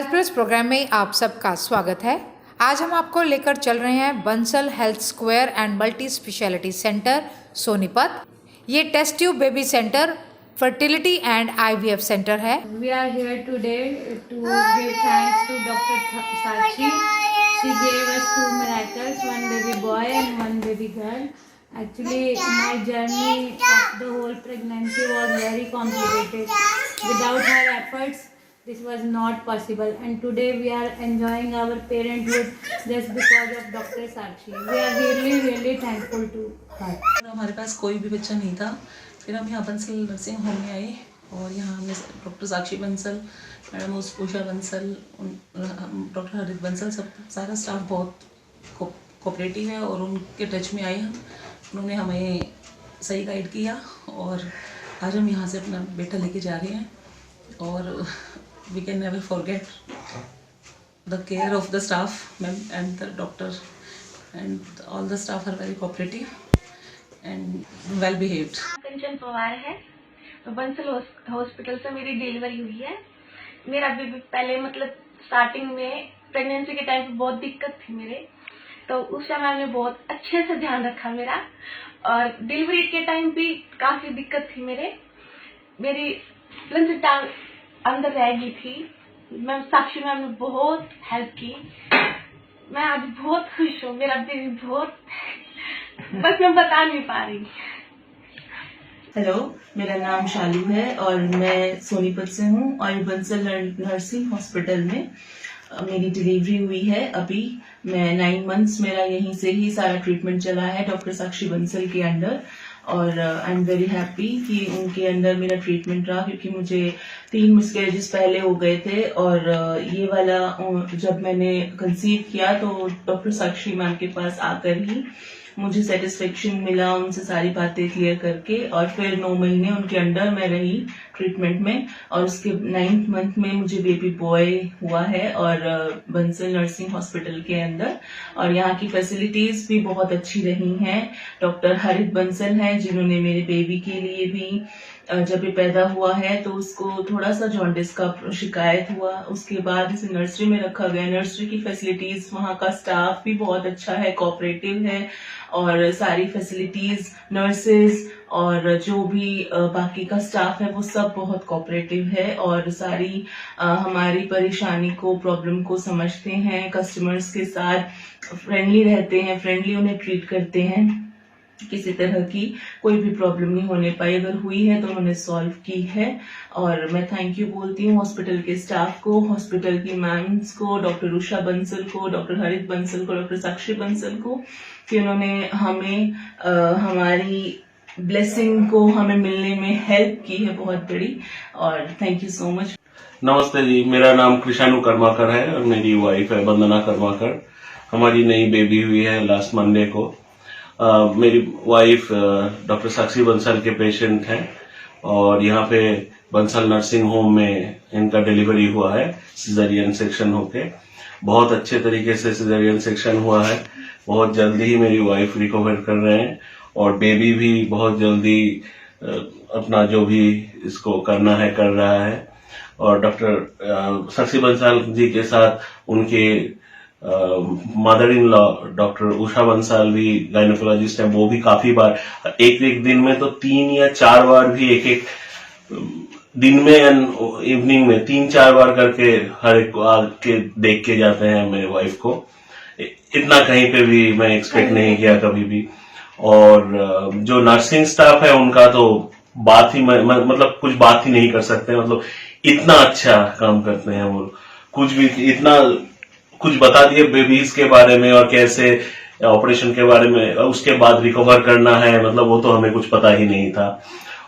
Health plus programme में आप सबका स्वागत है। आज हम आपको लेकर चल रहे हैं Bansal health square and multi speciality centre Sonipat. ये test tube baby centre, fertility and IVF centre है। We are here today to give thanks to Dr. Sakshi. She gave us 2 miracles, one baby boy and one baby girl. Actually, my journey of the whole pregnancy was very complicated. Without her efforts, this was not possible. And today we are enjoying our parenthood just because of Dr. Sakshi. We are really thankful to her. हमारे पास कोई भी बच्चा नहीं था, फिर हम यहाँ Bansal nursing home में आए और यहाँ हमने doctor Sakshi Bansal, madam Usha Bansal, doctor हरित बंसल, सब सारा स्टाफ बहुत कोऑपरेटिव है और उनके टच में आए हम। उन्होंने हमें सही गाइड किया और आज हम यहाँ से अपना बेटा लेके जा रहे हैं और we can never forget the care of the staff ma'am and the doctor and all the staff are very cooperative and well behaved. Kanchan Pawar है, तो बंसल हॉस्पिटल से मेरी डिलीवरी हुई है। मेरा बेबी पहले मतलब स्टार्टिंग में प्रेगनेंसी के टाइम पे बहुत दिक्कत थी मेरे, तो उस समय मैंने बहुत अच्छे से ध्यान रखा मेरा, और डिलीवरी के टाइम भी काफी दिक्कत थी मेरी प्लेसेंटा टांग अंदर रह गई थी। मैम साक्षी मैम ने बहुत हेल्प की, मैं आज बहुत खुश हूँ। मेरा बेबी बहुत बस मैं बता नहीं पा रही। हेलो, मेरा नाम शालू है और मैं सोनीपत से हूँ और बंसल नर्सिंग हॉस्पिटल में मेरी डिलीवरी हुई है। अभी मैं 9 मंथ्स मेरा यहीं से ही सारा ट्रीटमेंट चला है डॉक्टर साक्षी बंसल के अंडर, और आई एम वेरी हैप्पी कि उनके अंडर मेरा ट्रीटमेंट रहा, क्योंकि मुझे 3 मिसकैरेजेस पहले हो गए थे और ये वाला जब मैंने कंसीव किया तो डॉक्टर साक्षी मैम के पास आकर ही मुझे सेटिस्फेक्शन मिला उनसे सारी बातें क्लियर करके, और फिर 9 महीने उनके अंडर मैं रही ट्रीटमेंट में और उसके 9th मंथ में मुझे बेबी बॉय हुआ है और बंसल नर्सिंग हॉस्पिटल के अंदर। और यहाँ की फैसिलिटीज भी बहुत अच्छी रही हैं। डॉक्टर हरित बंसल हैं जिन्होंने मेरे बेबी के लिए भी जब ये पैदा हुआ है तो उसको थोड़ा सा जॉन्डिस का शिकायत हुआ, उसके बाद इसे नर्सरी में रखा गया। नर्सरी की फैसिलिटीज, वहाँ का स्टाफ भी बहुत अच्छा है, कोऑपरेटिव है, और सारी फैसिलिटीज, नर्सेज और जो भी बाकी का स्टाफ है वो सब बहुत कोऑपरेटिव है और सारी हमारी परेशानी को, प्रॉब्लम को समझते हैं, कस्टमर्स के साथ फ्रेंडली रहते हैं, फ्रेंडली उन्हें ट्रीट करते हैं। किसी तरह की कोई भी प्रॉब्लम नहीं होने पाई, अगर हुई है तो उन्होंने सॉल्व की है। और मैं थैंक यू बोलती हूँ हॉस्पिटल के स्टाफ को, हॉस्पिटल की मैम्स को, डॉक्टर उषा बंसल को, डॉक्टर हरित बंसल को, डॉक्टर साक्षी बंसल को, कि उन्होंने हमें हमारी ब्लेसिंग को हमें मिलने में हेल्प की है बहुत बड़ी, और थैंक यू सो मच। नमस्ते जी, मेरा नाम कृष्णानु कर्माकर है और मेरी वाइफ है वंदना कर्माकर। हमारी नई बेबी हुई है लास्ट मंडे को। मेरी वाइफ डॉक्टर साक्षी बंसल के पेशेंट हैं और यहाँ पे बंसल नर्सिंग होम में इनका डिलीवरी हुआ है सिजेरियन सेक्शन होके। बहुत अच्छे तरीके से सिजेरियन सेक्शन हुआ है, बहुत जल्दी ही मेरी वाइफ रिकवर कर रहे हैं और बेबी भी बहुत जल्दी अपना जो भी इसको करना है कर रहा है। और डॉक्टर साक्षी बंसल जी के साथ उनके mother in law doctor Usha Bansal भी गायनोकोलॉजिस्ट है, वो भी काफी बार एक दिन में तो 3 या 4 बार भी एक दिन में एंड इवनिंग में 3-4 बार करके हर एक को आके देख के जाते हैं मेरे वाइफ को। इतना कहीं पे भी मैं एक्सपेक्ट नहीं किया कभी भी। और जो नर्सिंग स्टाफ है उनका तो बात ही मतलब कुछ बात ही नहीं कर सकते, मतलब इतना अच्छा काम करते हैं वो। कुछ भी इतना कुछ बता दिए बेबीज के बारे में और कैसे ऑपरेशन के बारे में, उसके बाद रिकवर करना है, मतलब वो तो हमें कुछ पता ही नहीं था।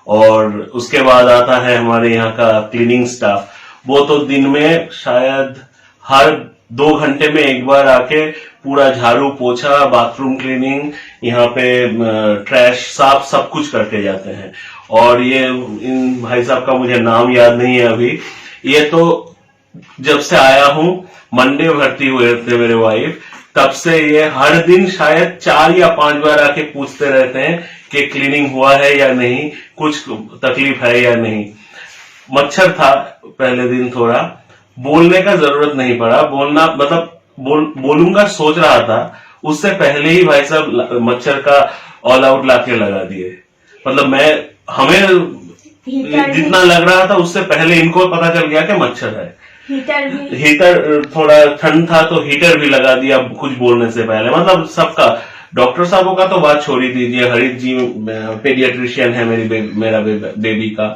और उसके बाद आता है हमारे यहाँ का क्लीनिंग स्टाफ, वो तो दिन में शायद हर 2 घंटे में एक बार आके पूरा झाड़ू पोछा, बाथरूम क्लीनिंग, यहाँ पे ट्रैश साफ सब कुछ करके जाते हैं। और ये इन भाई साहब का मुझे नाम याद नहीं है अभी, ये तो जब से आया हूं, मंडे भर्ती हुए थे मेरे वाइफ, तब से ये हर दिन शायद 4 या 5 बार आके पूछते रहते हैं कि क्लीनिंग हुआ है या नहीं, कुछ तकलीफ है या नहीं। मच्छर था पहले दिन थोड़ा, बोलने का जरूरत नहीं पड़ा। बोलना मतलब बोलूंगा सोच रहा था, उससे पहले ही भाई साहब मच्छर का ऑल आउट लाके लगा दिए। मतलब हमें जितना लग रहा था उससे पहले इनको पता चल गया कि मच्छर है। हीटर थोड़ा ठंड था तो हीटर भी लगा दिया कुछ बोलने से पहले। मतलब सबका, डॉक्टर साहबों का तो बात छोड़ ही दीजिए, हरित जी पेडियाट्रिशियन है मेरा बेबी का,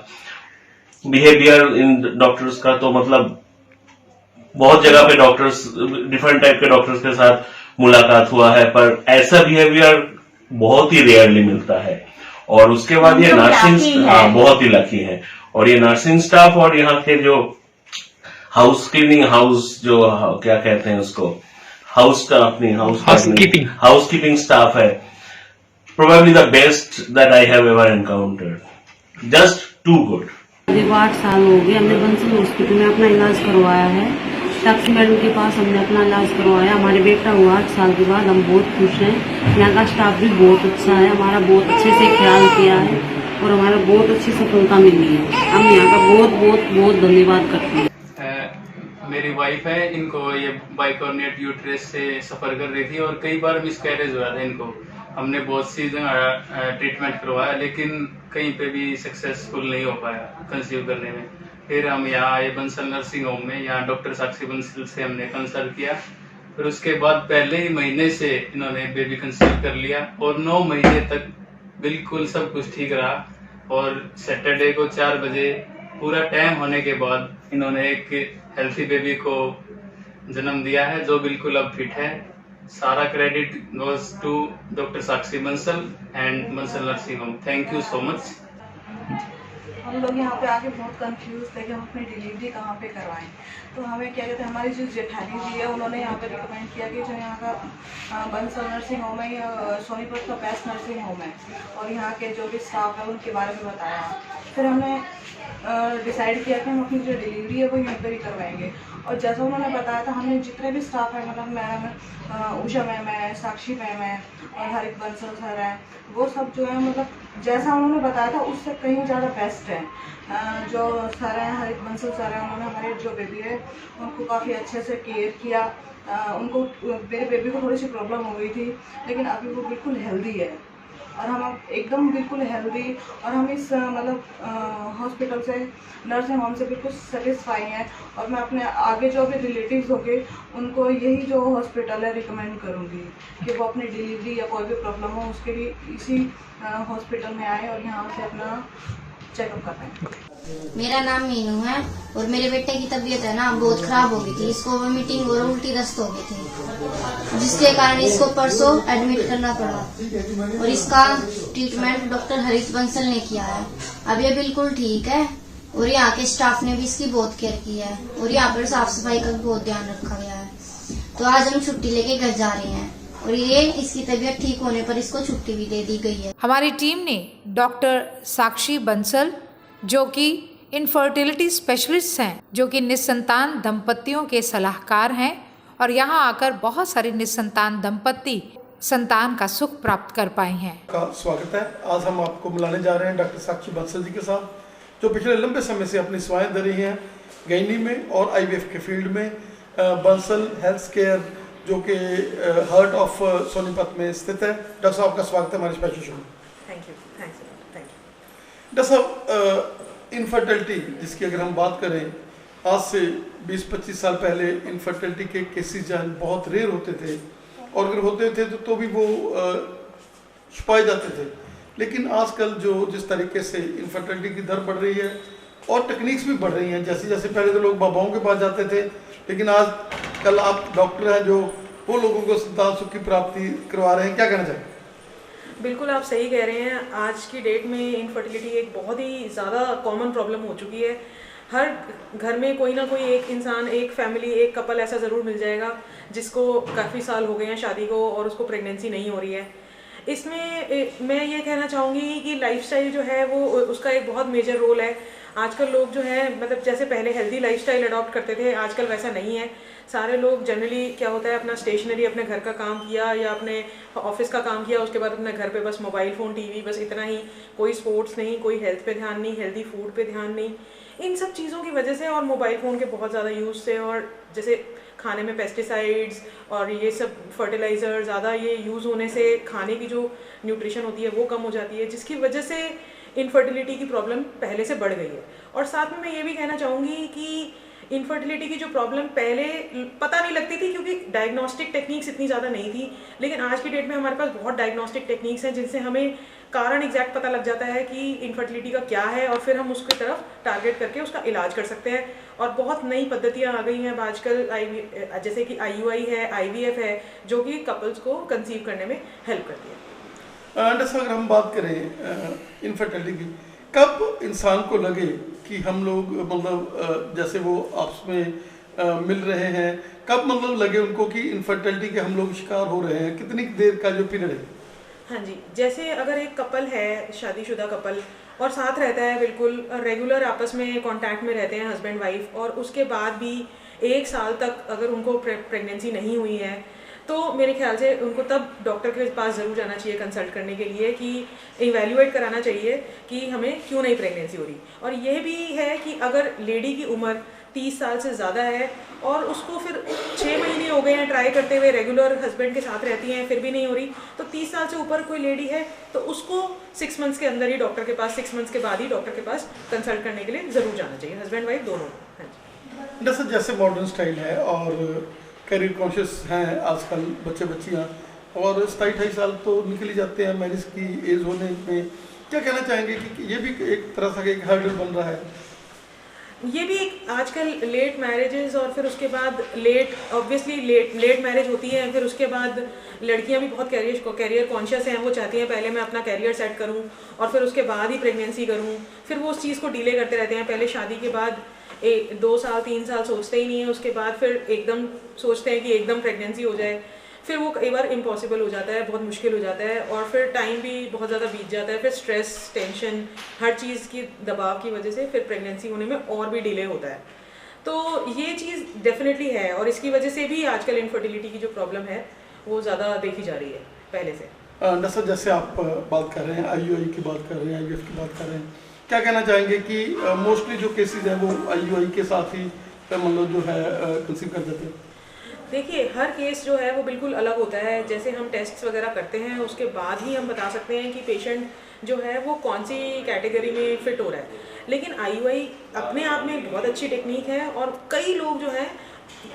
बिहेवियर इन डॉक्टर्स का तो मतलब बहुत जगह पे डॉक्टर्स, डिफरेंट टाइप के डॉक्टर्स के साथ मुलाकात हुआ है, पर ऐसा बिहेवियर बहुत ही रेयरली मिलता है। और उसके बाद ये नर्सिंग, बहुत ही लकी है। और ये नर्सिंग स्टाफ और यहाँ के जो हाउस क्लीनिंग, जो क्या कहते हैं उसको, हाउसकीपिंग स्टाफ है, probably the best that I have ever encountered, just too good. करीब 8 साल हो गए हमने बंसल हॉस्पिटल में अपना इलाज करवाया है। साक्षी मैडम के पास हमने अपना इलाज करवाया। हमारे बेटा हुआ 8 साल के बाद, हम बहुत खुश हैं। यहाँ का स्टाफ भी बहुत अच्छा है, हमारा बहुत अच्छे से ख्याल किया है और हमारा बहुत अच्छी सफलता मिली है। हम यहाँ का बहुत बहुत बहुत धन्यवाद करते हैं। मेरी वाइफ है, इनको ये बाइकॉर्नियट यूट्रस से सफ़र कर रही थी और कई बार मिसकैरेज हुआ था इनको। हमने बहुत सी जगह ट्रीटमेंट करवाया लेकिन कहीं पे भी सक्सेसफुल नहीं हो पाया कंसीव करने में। फिर हम यहाँ आए बंसल नर्सिंग होम में, यहाँ डॉक्टर साक्षी बंसल से हमने कंसल्ट किया। फिर उसके बाद पहले ही महीने से इन्होंने बेबी कंसीव कर लिया और 9 महीने तक बिल्कुल सब कुछ ठीक रहा। और सैटरडे को 4 बजे पूरा टाइम होने के बाद इन्होंने एक हेल्थी बेबी को जन्म दिया है जो बिल्कुल अब फिट है। सारा credit goes to doctor Sakshi Bansal and Bansal nursing home. Thank you so much. हम लोग यहाँ पे आके बहुत कंफ्यूज थे कि हम अपनी डिलीवरी कहाँ पे करवाएं। तो हमें क्या कहते हैं, हमारी जो जेठानी जी है उन्होंने यहाँ पे रिकमेंड किया कि जो यहाँ का बंसल नर्सिंग होम है, सोनीपत का बेस्ट नर्सिंग होम है और यहाँ के जो भी स्टाफ है उनके बारे में बताया। फिर हमने डिसाइड किया कि हम अपनी जो डिलीवरी है वो यहाँ पर ही करवाएंगे। और जैसा उन्होंने बताया था, हमने जितने भी स्टाफ है, मतलब मैम उषा मैम है, साक्षी मैम है और हरित बंसल सर है, वो सब जो है मतलब जैसा उन्होंने बताया था उससे कहीं ज़्यादा बेस्ट है। जो सर हैं, हरित बंसल सर हैं, उन्होंने हमारे जो बेबी है उनको काफ़ी अच्छे से केयर किया। उनको, मेरे बेबी को थोड़ी सी प्रॉब्लम हो गई थी लेकिन अभी वो बिल्कुल हेल्दी है और हम अब एकदम बिल्कुल हेल्दी। और हम इस मतलब हॉस्पिटल से, नर्सिंग होम से बिल्कुल सेटिस्फाई हैं। और मैं अपने आगे जो भी रिलेटिव्स होंगे उनको यही जो हॉस्पिटल है रिकमेंड करूँगी कि वो अपनी डिलीवरी या कोई भी प्रॉब्लम हो उसके लिए इसी हॉस्पिटल में आए और यहाँ से अपना चेकअप करवाएं। मेरा नाम मीनू है और मेरे बेटे की तबीयत है ना बहुत खराब हो गई थी। इसको वोमिटिंग और उल्टी दस्त हो गई थी जिसके कारण इसको परसों एडमिट करना पड़ा और इसका ट्रीटमेंट डॉक्टर हरीश बंसल ने किया है। अब ये बिल्कुल ठीक है और यहाँ के स्टाफ ने भी इसकी बहुत केयर की है और यहाँ पर साफ सफाई का बहुत ध्यान रखा गया है। तो आज हम छुट्टी लेके घर जा रहे हैं और ये इसकी तबीयत ठीक होने पर इसको छुट्टी भी दे दी गई है। हमारी टीम ने डॉक्टर साक्षी बंसल, जो कि इनफर्टिलिटी स्पेशलिस्ट हैं, जो कि निस्संतान दंपतियों के सलाहकार हैं और यहाँ आकर बहुत सारे निस्संतान दंपति संतान का सुख प्राप्त कर पाए हैं। का स्वागत है। आज हम आपको मिलाने जा रहे हैं डॉक्टर साक्षी बंसल जी के साथ, जो पिछले लंबे समय से अपनी सेवाएं दे रही हैं गायनी में और आईवीएफ के फील्ड में। बंसल हेल्थ केयर जो कि हार्ट ऑफ सोनीपत में स्थित है। डॉक्टर साहब आपका स्वागत है हमारे स्पेशल शो में। Thank you. डॉक्टर साहब, इनफर्टिलिटी जिसकी अगर हम बात करें, आज से 20-25 साल पहले इनफर्टिलिटी के केसेस जो हैं बहुत रेयर होते थे और अगर होते थे तो भी वो छुपाए जाते थे। लेकिन आजकल जो जिस तरीके से इनफर्टिलिटी की दर बढ़ रही है और टेक्निक्स भी बढ़ रही हैं, जैसे जैसे पहले तो लोग बाबाओं के पास जाते थे, लेकिन आज कल आप डॉक्टर हैं जो वो लोगों को संतान सुख की प्राप्ति करवा रहे हैं। क्या कहना चाहिए? बिल्कुल आप सही कह रहे हैं। आज की डेट में इनफर्टिलिटी एक बहुत ही ज़्यादा कॉमन प्रॉब्लम हो चुकी है। हर घर में कोई ना कोई एक इंसान, एक फैमिली, एक कपल ऐसा ज़रूर मिल जाएगा जिसको काफ़ी साल हो गए हैं शादी को और उसको प्रेगनेंसी नहीं हो रही है। इसमें मैं ये कहना चाहूँगी कि लाइफस्टाइल जो है वो उसका एक बहुत मेजर रोल है। आजकल लोग जो है मतलब जैसे पहले हेल्दी लाइफस्टाइल अडॉप्ट करते थे, आजकल वैसा नहीं है। सारे लोग जनरली क्या होता है, अपना स्टेशनरी, अपने घर का काम किया या अपने ऑफिस का काम किया, उसके बाद अपने घर पे बस मोबाइल फ़ोन, टीवी, बस इतना ही। कोई स्पोर्ट्स नहीं, कोई हेल्थ पे ध्यान नहीं, हेल्दी फूड पे ध्यान नहीं। इन सब चीज़ों की वजह से और मोबाइल फ़ोन के बहुत ज़्यादा यूज़ से और जैसे खाने में पेस्टिसाइड्स और ये सब फर्टिलाइज़र ज़्यादा ये यूज़ होने से खाने की जो न्यूट्रिशन होती है वो कम हो जाती है, जिसकी वजह से इनफर्टिलिटी की प्रॉब्लम पहले से बढ़ गई है। और साथ में मैं ये भी कहना चाहूँगी कि इनफर्टिलिटी की जो प्रॉब्लम पहले पता नहीं लगती थी क्योंकि डायग्नोस्टिक टेक्निक्स इतनी ज़्यादा नहीं थी, लेकिन आज की डेट में हमारे पास बहुत डायग्नोस्टिक टेक्निक्स हैं जिनसे हमें कारण एग्जैक्ट पता लग जाता है कि इनफर्टिलिटी का क्या है और फिर हम उसकी तरफ टारगेट करके उसका इलाज कर सकते हैं। और बहुत नई पद्धतियाँ आ गई हैं अब आजकल, जैसे कि IUI है, IVF है, जो कि कपल्स को कंसीव करने में हेल्प करती है। जैसे अगर हम बात करें इनफर्टिलिटी की, कब इंसान को लगे कि हम लोग मतलब जैसे वो आपस में मिल रहे हैं, कब मतलब लगे उनको कि इनफर्टिलिटी के हम लोग शिकार हो रहे हैं, कितनी देर का जो पीरियड है? हाँ जी, जैसे अगर एक कपल है, शादीशुदा कपल, और साथ रहता है, बिल्कुल रेगुलर आपस में कांटेक्ट में रहते हैं हस्बैंड वाइफ, और उसके बाद भी 1 साल तक अगर उनको प्रेगनेंसी नहीं हुई है, तो मेरे ख्याल से उनको तब डॉक्टर के पास ज़रूर जाना चाहिए कंसल्ट करने के लिए, कि इवैल्यूएट कराना चाहिए कि हमें क्यों नहीं प्रेगनेंसी हो रही। और यह भी है कि अगर लेडी की उम्र 30 साल से ज़्यादा है और उसको फिर 6 महीने हो गए हैं ट्राई करते हुए, रेगुलर हस्बैंड के साथ रहती हैं, फिर भी नहीं हो रही, तो 30 साल से ऊपर कोई लेडी है तो उसको 6 मंथ्स के अंदर ही डॉक्टर के पास, 6 मंथ्स के बाद ही डॉक्टर के पास कंसल्ट करने के लिए ज़रूर जाना चाहिए, हस्बैंड वाइफ दोनों। हाँ जी, जैसे मॉडर्न स्टाइल है और करियर कॉन्शियस हैं आजकल बच्चे बच्चियाँ, और 27-28 साल तो निकल ही जाते हैं मैरिज की एज होने में। क्या कहना चाहेंगे कि ये भी एक तरह से एक हर्डल बन रहा है? ये भी एक आजकल लेट मैरिजेस और फिर उसके बाद लेट मैरिज होती है, फिर उसके बाद लड़कियां भी बहुत कैरियर कॉन्शियस हैं, वो चाहती हैं पहले मैं अपना कैरियर सेट करूं और फिर उसके बाद ही प्रेगनेंसी करूं, फिर वो उस चीज़ को डिले करते रहते हैं। पहले शादी के बाद 2 साल 3 साल सोचते ही नहीं है, उसके बाद फिर एकदम सोचते हैं कि एकदम प्रेगनेंसी हो जाए, फिर वो कई बार इम्पॉसिबल हो जाता है, बहुत मुश्किल हो जाता है और फिर टाइम भी बहुत ज़्यादा बीत जाता है, फिर स्ट्रेस, टेंशन, हर चीज़ की दबाव की वजह से फिर प्रेगनेंसी होने में और भी डिले होता है। तो ये चीज़ डेफिनेटली है और इसकी वजह से भी आजकल इनफर्टिलिटी की जो प्रॉब्लम है वो ज़्यादा देखी जा रही है पहले से। डॉक्टर, जैसे आप बात कर रहे हैं, IUI की बात कर रहे हैं, IVF की बात कर रहे हैं, क्या कहना चाहेंगे कि मोस्टली जो केसेज हैं वो IUI के साथ ही मतलब जो है कंसीव कर देते हैं? देखिए, हर केस जो है वो बिल्कुल अलग होता है। जैसे हम टेस्ट वगैरह करते हैं उसके बाद ही हम बता सकते हैं कि पेशेंट जो है वो कौन सी कैटेगरी में फिट हो रहा है। लेकिन IUI अपने आप में एक बहुत अच्छी टेक्निक है और कई लोग जो है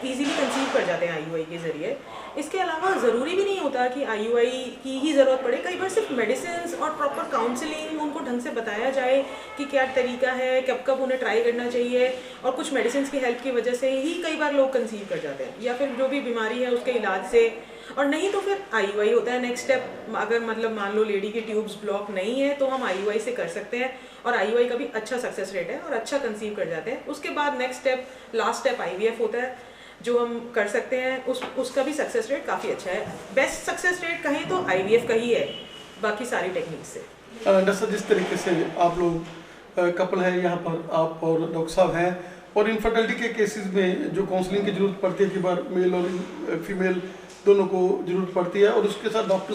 इजीली कंसीव कर जाते हैं IUI के ज़रिए। इसके अलावा ज़रूरी भी नहीं होता कि IUI की ही ज़रूरत पड़े, कई बार सिर्फ मेडिसिन और प्रॉपर काउंसलिंग, उनको ढंग से बताया जाए कि क्या तरीका है, कब कब उन्हें ट्राई करना चाहिए, और कुछ मेडिसिन की हेल्प की वजह से ही कई बार लोग कंसीव कर जाते हैं, या फिर जो भी बीमारी है उसके इलाज से। और नहीं तो फिर IUI होता है नेक्स्ट स्टेप। अगर मतलब मान लो लेडी की ट्यूब्स ब्लॉक नहीं है तो हम IUI से कर सकते हैं और IUI का भी अच्छा सक्सेस रेट है और अच्छा कंसीव कर जाते हैं। उसके बाद next step, last step IVF होता है जो हम कर सकते हैं, उसका भी सक्सेस रेट काफ़ी अच्छा है। बेस्ट सक्सेस रेट कहें तो IVF का ही है बाकी सारी टेक्निक से। डॉक्टर, जिस तरीके से आप लोग कपल है यहाँ पर, आप और डॉक्टर साहब हैं, और इनफर्टिलिटी के केसेस में जो काउंसलिंग की ज़रूरत पड़ती है, कई बार मेल और फीमेल दोनों को ज़रूरत पड़ती है, और उसके साथ डॉक्टर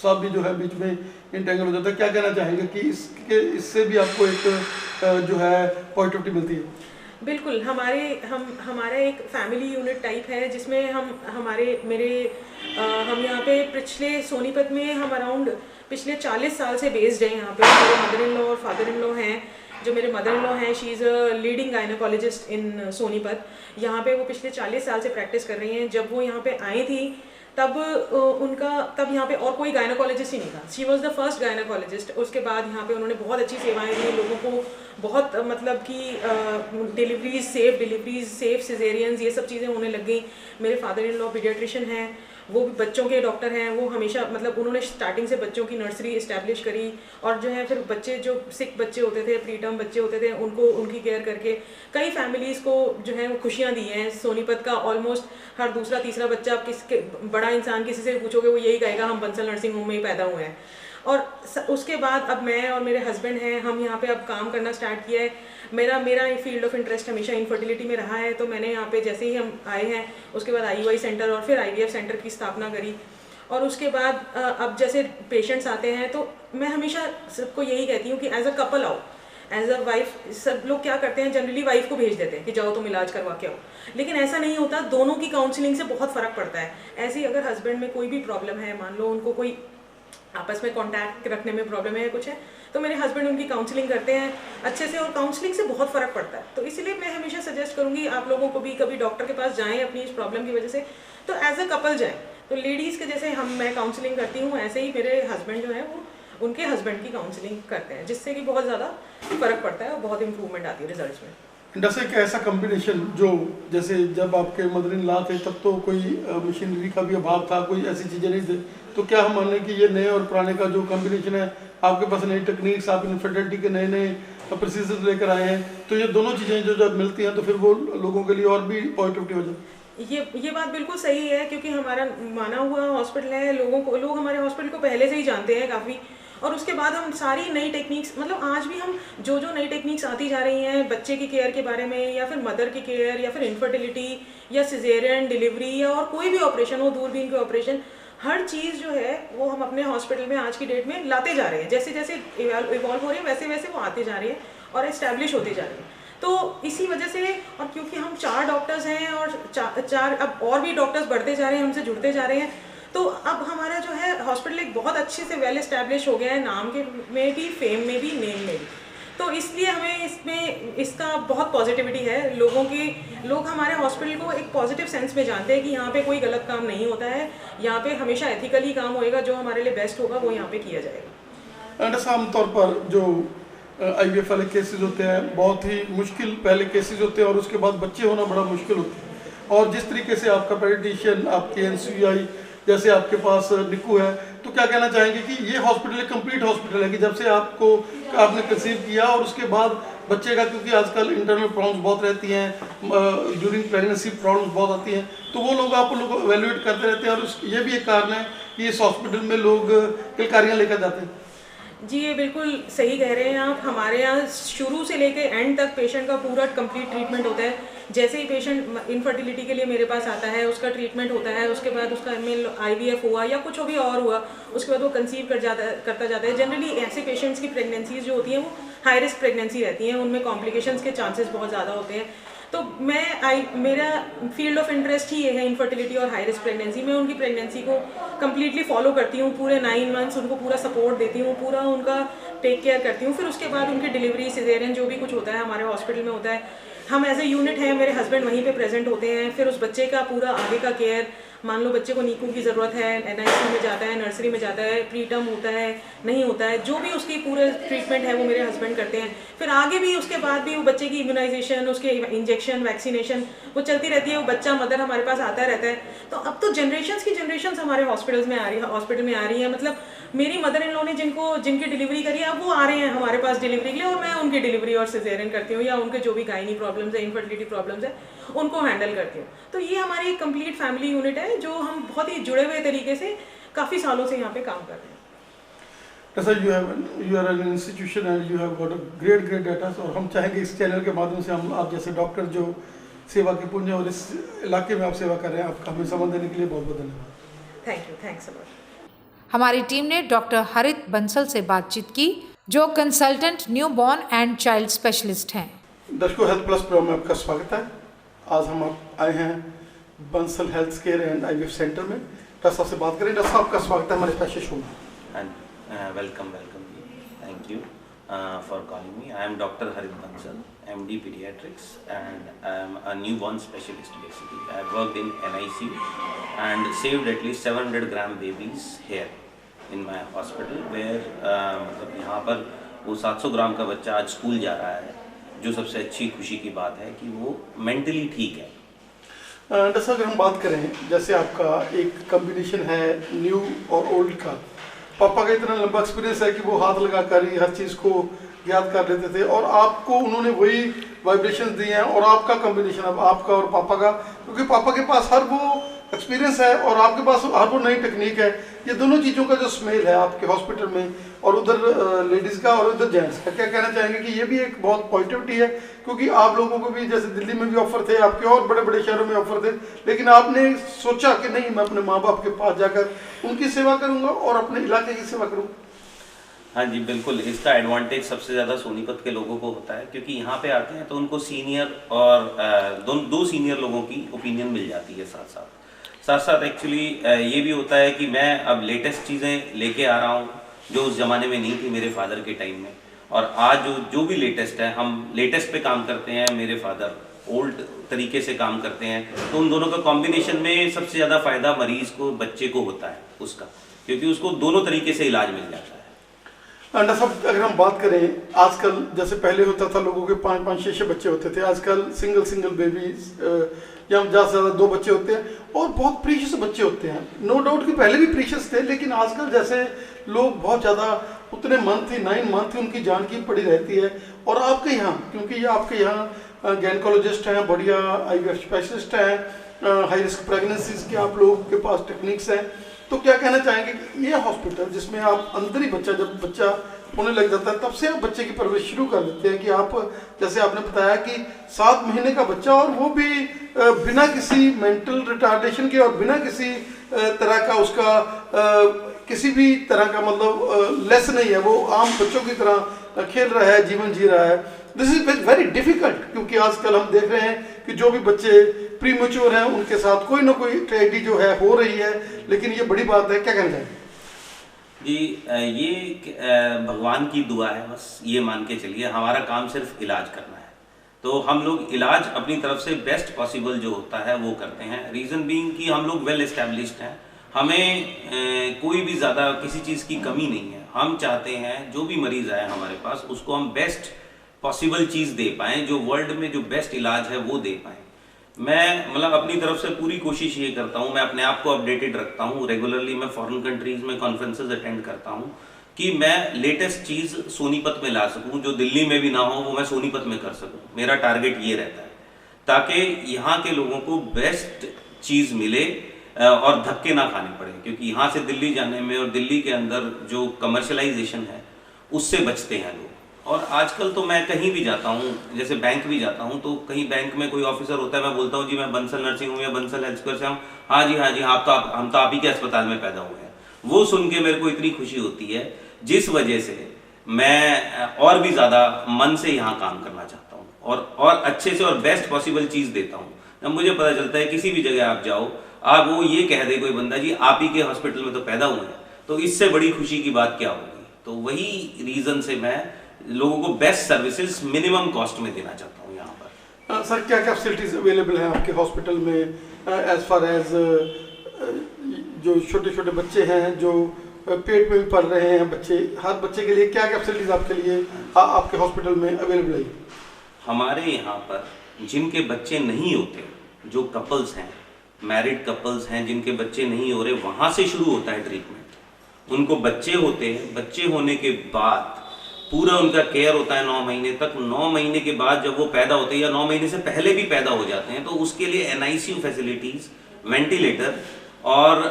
साहब भी जो है बीच में इंटेंगल हो जाता है, क्या कहना चाहेंगे कि इससे भी आपको एक जो है पॉजिटिविटी मिलती है? बिल्कुल, हमारा एक फैमिली यूनिट टाइप है जिसमें हम यहाँ पे पिछले सोनीपत में हम अराउंड पिछले 40 साल से बेस्ड हैं। यहाँ पे मेरे मदर इन लॉ और फादर इन लॉ हैं। जो मेरे मदर इन लॉ हैं, she is a leading gynaecologist in Sonipat. यहाँ पे वो पिछले 40 साल से प्रैक्टिस कर रही हैं। जब वो यहाँ पे आई थी तब यहाँ पे और कोई गायनोकोलॉजिस्ट ही नहीं था। She was the first gynaecologist. उसके बाद यहाँ पे उन्होंने बहुत अच्छी सेवाएं दी लोगों को, बहुत मतलब कि डिलीवरीज, सेफ सिजेरियंस, ये सब चीज़ें होने लग गई। मेरे फादर इन लॉ पीडियाट्रिशियन हैं, वो भी बच्चों के डॉक्टर हैं। वो हमेशा मतलब उन्होंने स्टार्टिंग से बच्चों की नर्सरी इस्टेब्लिश करी और जो है फिर बच्चे, जो सिक बच्चे होते थे, प्रीटर्म बच्चे होते थे, उनको उनकी केयर करके कई फैमिलीज़ को जो है वो खुशियाँ दी हैं। सोनीपत का ऑलमोस्ट हर दूसरा तीसरा बच्चा, आप बड़ा इंसान किसी से पूछोगे वो यही कहेगा हम बंसल नर्सिंग होम में ही पैदा हुए हैं। और उसके बाद अब मैं और मेरे हस्बैंड हैं, हम यहाँ पे अब काम करना स्टार्ट किया है। मेरा फील्ड ऑफ इंटरेस्ट हमेशा इनफर्टिलिटी में रहा है, तो मैंने यहाँ पे जैसे ही हम आए हैं उसके बाद IUI सेंटर और फिर IVF सेंटर की स्थापना करी। और उसके बाद अब जैसे पेशेंट्स आते हैं तो मैं हमेशा सबको यही कहती हूँ कि एज अ कपल आओ, एज अ वाइफ। सब लोग क्या करते हैं, जनरली वाइफ को भेज देते हैं कि जाओ तुम इलाज करवा के आओ, लेकिन ऐसा नहीं होता। दोनों की काउंसलिंग से बहुत फ़र्क पड़ता है। ऐसे ही अगर हस्बैंड में कोई भी प्रॉब्लम है, मान लो उनको कोई आपस में कांटेक्ट रखने में प्रॉब्लम है कुछ है, तो मेरे हस्बैंड उनकी काउंसलिंग करते हैं अच्छे से, और काउंसलिंग से बहुत फ़र्क पड़ता है। तो इसलिए मैं हमेशा सजेस्ट करूँगी आप लोगों को भी कभी डॉक्टर के पास जाएँ अपनी इस प्रॉब्लम की वजह से, तो एज अ कपल जाएँ। तो लेडीज़ के जैसे मैं काउंसलिंग करती हूँ, ऐसे ही मेरे हस्बैंड जो है वो उनके हस्बैंड की काउंसलिंग करते हैं, जिससे कि बहुत ज़्यादा फ़र्क पड़ता है और बहुत इंप्रूवमेंट आती है रिजल्ट्स में। जैसे कि ऐसा कॉम्बिनेशन जो जैसे जब आपके मदर इन लॉ थे तब तो कोई मशीनरी का भी अभाव था, कोई ऐसी चीज़ें नहीं थी, तो क्या हम माने कि ये नए और पुराने का जो कॉम्बिनेशन है, आपके पास नई टेक्निक्स, आप इनफर्टिलिटी के नए नए प्रोसीजर्स लेकर आए हैं, तो ये दोनों चीज़ें जो जब मिलती हैं तो फिर वो लोगों के लिए और भी पॉजिटिविटी हो जाती है। ये बात बिल्कुल सही है, क्योंकि हमारा माना हुआ हॉस्पिटल है, लोग हमारे हॉस्पिटल को पहले से ही जानते हैं काफ़ी। और उसके बाद हम सारी नई टेक्निक्स, मतलब आज भी हम जो नई टेक्निक्स आती जा रही हैं बच्चे की केयर के बारे में, या फिर मदर की केयर, या फिर इनफर्टिलिटी, या सिजेरियन डिलीवरी, या और कोई भी ऑपरेशन हो, दूरबीन के ऑपरेशन, हर चीज़ जो है वो हम अपने हॉस्पिटल में आज की डेट में लाते जा रहे हैं। जैसे जैसे इवॉल्व हो रही है वैसे वैसे वो आते जा रही है और एस्टैब्लिश होती जा रही है। तो इसी वजह से, और क्योंकि हम 4 डॉक्टर्स हैं और चार अब और भी डॉक्टर्स बढ़ते जा रहे हैं, हमसे जुड़ते जा रहे हैं, तो अब हमारा जो है हॉस्पिटल एक बहुत अच्छे से वेल एस्टैब्लिश हो गया है, नाम के में भी, फेम में भी, नेम में भी। तो इसलिए हमें इसका बहुत पॉजिटिविटी है। लोग हमारे हॉस्पिटल को एक पॉजिटिव सेंस में जानते हैं कि यहाँ पे कोई गलत काम नहीं होता है, यहाँ पे हमेशा एथिकली काम होएगा, जो हमारे लिए बेस्ट होगा वो यहाँ पे किया जाएगा। आमतौर पर जो IVF वाले केसेस होते हैं बहुत ही मुश्किल पहले केसेस होते हैं और उसके बाद बच्चे होना बड़ा मुश्किल होता है, और जिस तरीके से आपका पेडिट्रिशियन, आपकी NCI, जैसे आपके पास निकू है, तो क्या कहना चाहेंगे कि ये हॉस्पिटल एक कंप्लीट हॉस्पिटल है कि जब से आपने कंसीव किया और उसके बाद बच्चे का, क्योंकि आजकल इंटरनल प्रॉब्लम्स बहुत रहती हैं, ड्यूरिंग प्रेगनेंसी प्रॉब्लम्स बहुत आती हैं, तो वो लोग आप लोग एवेल्यूएट करते रहते हैं, और ये भी एक कारण है कि इस हॉस्पिटल में लोग किलकारियाँ लेकर जाते हैं। जी, ये बिल्कुल सही कह रहे हैं आप। हमारे यहाँ शुरू से लेके एंड तक पेशेंट का पूरा कंप्लीट ट्रीटमेंट होता है। जैसे ही पेशेंट इनफर्टिलिटी के लिए मेरे पास आता है, उसका ट्रीटमेंट होता है, उसके बाद उसका IVF हुआ या कुछ भी और हुआ, उसके बाद वो कंसीव करता जाता है। जनरली ऐसे पेशेंट्स की प्रेगनेंसीज जो होती हैं वो हाई रिस्क प्रेगनेंसी रहती हैं, उनमें कॉम्प्लिकेशंस के चांसेस बहुत ज़्यादा होते हैं। तो मेरा फील्ड ऑफ इंटरेस्ट ही ये है, इनफर्टिलिटी और हाई रिस्क प्रेगनेंसी। मैं उनकी प्रेगनेंसी को कम्प्लीटली फॉलो करती हूँ, पूरे 9 मंथ्स उनको पूरा सपोर्ट देती हूँ, पूरा उनका टेक केयर करती हूँ। फिर उसके बाद उनकी डिलीवरी, सिजेरियन, जो भी कुछ होता है हमारे हॉस्पिटल में होता है, हम एज ए यूनिट हैं, मेरे हस्बैंड वहीं पे प्रेजेंट होते हैं। फिर उस बच्चे का पूरा आगे का केयर, मान लो बच्चे को नीकू की ज़रूरत है, NICU में जाता है, नर्सरी में जाता है, प्रीटर्म होता है, नहीं होता है, जो भी उसकी पूरे ट्रीटमेंट है वो मेरे हस्बैंड करते हैं। फिर आगे भी उसके बाद भी वो बच्चे की इम्यूनाइजेशन, उसके इंजेक्शन, वैक्सीनेशन वो चलती रहती है। वो बच्चा मदर हमारे पास आता रहता है। तो अब तो जनरेशन्स हमारे हॉस्पिटल में आ रही है। मतलब मेरी मदर इन लॉ ने जिनकी डिलीवरी करी है, अब वो आ रहे हैं हमारे पास डिलीवरी के लिए, और मैं उनकी डिलीवरी और सिजेरियन करती हूँ, या उनके जो भी गायनी प्रॉब्लम्स है, इनफर्टिलिटी प्रॉब्लम्स है, उनको हैंडल करती हूँ। तो ये हमारी एक कंप्लीट फैमिली यूनिट है, जो हम बहुत ही जुड़े हुए तरीके से काफ़ी सालों से यहाँ पे काम कर रहे हैं। You are an institution and you have got a great data, और हम चाहेंगे इस चैनल के माध्यम से हम आप जैसे डॉक्टर जो सेवा के पुण्य और इस इलाके में आप सेवा कर रहे हैं, आपका हमें समय देने के लिए बहुत बहुत धन्यवाद। Thank you, thanks so much. हमारी टीम ने डॉक्टर हरित बंसल से बातचीत की, जो consultant new born and child specialist हैं। दर्शकों, हेल्थ प्लस प्रोग्राम में आपका स्वागत है। आज हम आए हैं Bansal health care and IVF centre में। डॉक्टर साहब से बात करें। डॉक्टर साहब का स्वागत है हमारे स्पेशल शो में। Welcome thank you for calling me. I am Dr. Harit Bansal, MD Pediatrics, and I am a newborn specialist basically. I have worked in NICU and saved at least 700 gram babies here in my hospital, where मतलब यहाँ पर वो 700 ग्राम का बच्चा आज school जा रहा है, जो सबसे अच्छी खुशी की बात है कि वो मेंटली ठीक है। डॉक्टर साहब, अगर हम बात करें, जैसे आपका एक कॉम्बिनेशन है न्यू और ओल्ड का, पापा का इतना लंबा एक्सपीरियंस है कि वो हाथ लगा कर ही हर चीज़ को याद कर लेते थे, और आपको उन्होंने वही वाइब्रेशन दिए हैं, और आपका कॉम्बिनेशन अब आपका और पापा का, क्योंकि पापा के पास हर वो एक्सपीरियंस है और आपके पास हर वो नई टेक्निक है, ये दोनों चीज़ों का जो स्मेल है आपके हॉस्पिटल में और उधर लेडीज़ का और उधर जेंट्स का, क्या कहना चाहेंगे कि ये भी एक बहुत पॉजिटिविटी है? क्योंकि आप लोगों को भी जैसे दिल्ली में भी ऑफर थे, आपके और बड़े बड़े शहरों में ऑफर थे, लेकिन आपने सोचा कि नहीं, मैं अपने माँ बाप के पास जाकर उनकी सेवा करूँगा और अपने इलाके की सेवा करूँगा। हाँ जी बिल्कुल, इसका एडवांटेज सबसे ज़्यादा सोनीपत के लोगों को होता है, क्योंकि यहाँ पे आते हैं तो उनको सीनियर और दो सीनियर लोगों की ओपिनियन मिल जाती है साथ साथ एक्चुअली ये भी होता है कि मैं अब लेटेस्ट चीज़ें लेके आ रहा हूँ जो उस ज़माने में नहीं थी मेरे फादर के टाइम में, और आज जो भी लेटेस्ट है हम लेटेस्ट पे काम करते हैं, मेरे फादर ओल्ड तरीके से काम करते हैं, तो उन दोनों का कॉम्बिनेशन में सबसे ज़्यादा फ़ायदा मरीज़ को, बच्चे को होता है उसका, क्योंकि उसको दोनों तरीके से इलाज मिल जाता है। डॉक्टर साहब, अगर हम बात करें आजकल, जैसे पहले होता था लोगों के 5-5, 6-6 बच्चे होते थे, आजकल सिंगल बेबीज या ज़्यादा से ज़्यादा 2 बच्चे होते हैं और बहुत प्रीशियस बच्चे होते हैं। नो डाउट कि पहले भी प्रीशियस थे, लेकिन आजकल जैसे लोग बहुत ज़्यादा उतने मंथ ही 9 मंथ ही उनकी जान की पड़ी रहती है। और आपके यहाँ, क्योंकि ये आपके यहाँ गैनकोलॉजिस्ट हैं, बढ़िया IVF स्पेशलिस्ट हैं, हाई रिस्क प्रेगनेंसीज के आप लोगों के पास टेक्निक्स हैं, तो क्या कहना चाहेंगे कि ये हॉस्पिटल जिसमें आप अंदर ही जब बच्चा होने लग जाता है तब से आप बच्चे की परवरिश शुरू कर देते हैं, कि आप जैसे आपने बताया कि 7 महीने का बच्चा, और वो भी बिना किसी मेंटल रिटार्डेशन के और बिना किसी तरह का उसका किसी भी तरह का मतलब लेस नहीं है, वो आम बच्चों की तरह खेल रहा है, जीवन जी रहा है। दिस इज वेरी डिफिकल्ट, क्योंकि आजकल हम देख रहे हैं कि जो भी बच्चे प्रीमेच्योर हैं उनके साथ कोई ना कोई ट्रेजेडी जो है हो रही है, लेकिन ये बड़ी बात है। क्या कहना चाहिए जी? ये भगवान की दुआ है, बस ये मान के चलिए, हमारा काम सिर्फ इलाज करना है, तो हम लोग इलाज अपनी तरफ से बेस्ट पॉसिबल जो होता है वो करते हैं। रीज़न बीइंग कि हम लोग वेल एस्टेब्लिश्ड हैं, हमें कोई भी ज़्यादा किसी चीज़ की कमी नहीं है। हम चाहते हैं जो भी मरीज़ आए हमारे पास उसको हम बेस्ट पॉसिबल चीज़ दे पाएँ, जो वर्ल्ड में जो बेस्ट इलाज है वो दे पाएँ। मैं मतलब अपनी तरफ से पूरी कोशिश ये करता हूँ, मैं अपने आप को अपडेटेड रखता हूँ रेगुलरली। मैं फॉरेन कंट्रीज़ में कॉन्फ्रेंसेज अटेंड करता हूँ कि मैं लेटेस्ट चीज़ सोनीपत में ला सकूँ, जो दिल्ली में भी ना हो वो मैं सोनीपत में कर सकूँ। मेरा टारगेट ये रहता है, ताकि यहाँ के लोगों को बेस्ट चीज़ मिले और धक्के ना खाने पड़े, क्योंकि यहाँ से दिल्ली जाने में और दिल्ली के अंदर जो कमर्शलाइजेशन है उससे बचते हैं लोग। और आजकल तो मैं कहीं भी जाता हूँ, जैसे बैंक भी जाता हूँ, तो कहीं बैंक में कोई ऑफिसर होता है, मैं बोलता हूँ जी मैं बंसल नर्सिंग हूँ या बंसल हेल्थ स्क्वायर से हूँ, हाँ जी हम तो आप ही के अस्पताल में पैदा हुए हैं। वो सुन के मेरे को इतनी खुशी होती है, जिस वजह से मैं और भी ज़्यादा मन से यहाँ काम करना चाहता हूँ और अच्छे से और बेस्ट पॉसिबल चीज़ देता हूँ। अब मुझे पता चलता है किसी भी जगह आप जाओ, आप वो ये कह दे कोई बंदा जी आप ही के हॉस्पिटल में तो पैदा हुए हैं, तो इससे बड़ी खुशी की बात क्या होगी। तो वही रीज़न से मैं लोगों को बेस्ट सर्विसेज मिनिमम कॉस्ट में देना चाहता हूँ यहाँ पर। सर, क्या क्या फैसिलिटीज़ अवेलेबल हैं आपके हॉस्पिटल में एज फार एज जो छोटे छोटे बच्चे हैं जो पेट में भी पल रहे हैं बच्चे, हर बच्चे के लिए क्या क्या फैसिलिटीज़ आपके लिए आपके हॉस्पिटल में अवेलेबल है? हमारे यहाँ पर जिनके बच्चे नहीं होते, जो कपल्स हैं, मैरिड कपल्स हैं जिनके बच्चे नहीं हो रहे, वहाँ से शुरू होता है ट्रीटमेंट। उनको बच्चे होते हैं, बच्चे होने के बाद पूरा उनका केयर होता है 9 महीने तक। 9 महीने के बाद जब वो पैदा होते हैं या 9 महीने से पहले भी पैदा हो जाते हैं, तो उसके लिए NICU फैसिलिटीज़, वेंटिलेटर और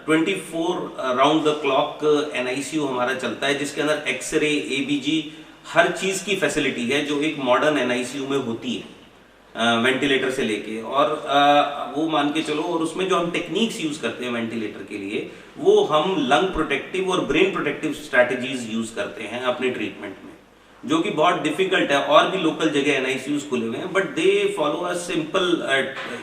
24 राउंड द क्लॉक NICU हमारा चलता है, जिसके अंदर एक्सरे, ABG हर चीज़ की फैसिलिटी है जो एक मॉडर्न NICU में होती है, वेंटिलेटर से लेके। और वो मान के चलो, और उसमें जो हम टेक्निक्स यूज़ करते हैं वेंटिलेटर के लिए, वो हम लंग प्रोटेक्टिव और ब्रेन प्रोटेक्टिव स्ट्रैटेजीज यूज़ करते हैं अपने ट्रीटमेंट में, जो कि बहुत डिफिकल्ट है। और भी लोकल जगह NICUs खुले हुए हैं, but they follow a simple,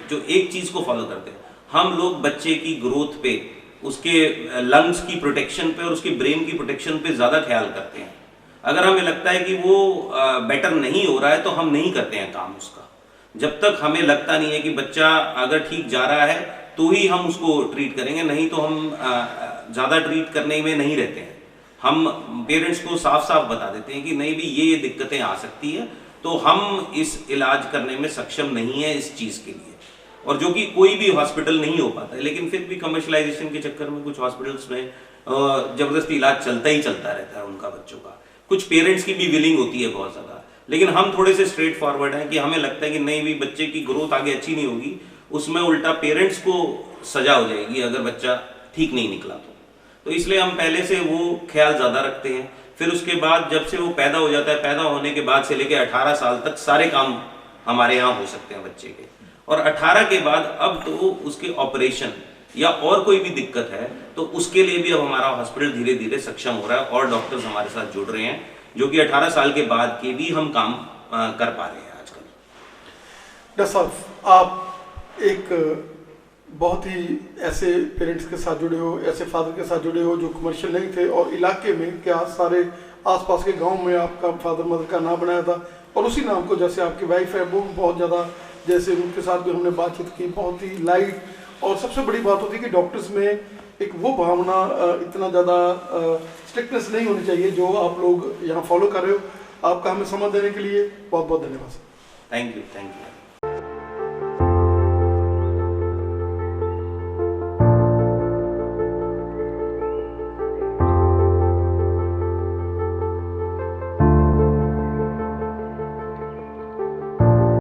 जो एक चीज़ को फॉलो करते हैं। हम लोग बच्चे की ग्रोथ पे, उसके लंग्स की प्रोटेक्शन पे और उसके ब्रेन की प्रोटेक्शन पे ज़्यादा ख्याल करते हैं। अगर हमें लगता है कि वो बेटर नहीं हो रहा है तो हम नहीं करते हैं काम उसका। जब तक हमें लगता नहीं है कि बच्चा अगर ठीक जा रहा है तो ही हम उसको ट्रीट करेंगे, नहीं तो हम ज़्यादा ट्रीट करने में नहीं रहते हैं। हम पेरेंट्स को साफ साफ बता देते हैं कि नहीं भी ये दिक्कतें आ सकती है, तो हम इस इलाज करने में सक्षम नहीं है इस चीज़ के लिए। और जो कि कोई भी हॉस्पिटल नहीं हो पाता है, लेकिन फिर भी कमर्शलाइजेशन के चक्कर में कुछ हॉस्पिटल्स में ज़बरदस्ती इलाज चलता ही चलता रहता है उनका बच्चों का। कुछ पेरेंट्स की भी विलिंग होती है बहुत ज़्यादा, लेकिन हम थोड़े से स्ट्रेट फॉरवर्ड हैं कि हमें लगता है कि नहीं भी बच्चे की ग्रोथ आगे अच्छी नहीं होगी, उसमें उल्टा पेरेंट्स को सजा हो जाएगी अगर बच्चा ठीक नहीं निकला तो इसलिए हम पहले से वो ख्याल ज़्यादा रखते हैं। फिर उसके बाद जब से वो पैदा हो जाता है, पैदा होने के बाद से लेके 18 साल तक सारे काम हमारे यहाँ हो सकते हैं बच्चे के। और 18 के बाद अब तो उसके ऑपरेशन या और कोई भी दिक्कत है तो उसके लिए भी अब हमारा हॉस्पिटल धीरे धीरे सक्षम हो रहा है और डॉक्टर्स हमारे साथ जुड़ रहे हैं, जो कि 18 साल के बाद के भी हम काम कर पा रहे हैं आजकल। डॉक्टर साहब, आप एक बहुत ही ऐसे पेरेंट्स के साथ जुड़े हो, ऐसे फादर के साथ जुड़े हो जो कमर्शियल नहीं थे, और इलाके में क्या सारे आसपास के गांव में आपका फादर मदर का नाम बनाया था, और उसी नाम को जैसे आपकी वाइफ है वो बहुत ज़्यादा, जैसे उनके साथ भी हमने बातचीत की, बहुत ही लाइट। और सबसे बड़ी बात होती है कि डॉक्टर्स में एक वो भावना, इतना ज़्यादा स्ट्रिक्टनेस नहीं होनी चाहिए जो आप लोग यहाँ फॉलो कर रहे हो। आपका हमें समझ देने के लिए बहुत बहुत धन्यवाद। Thank you.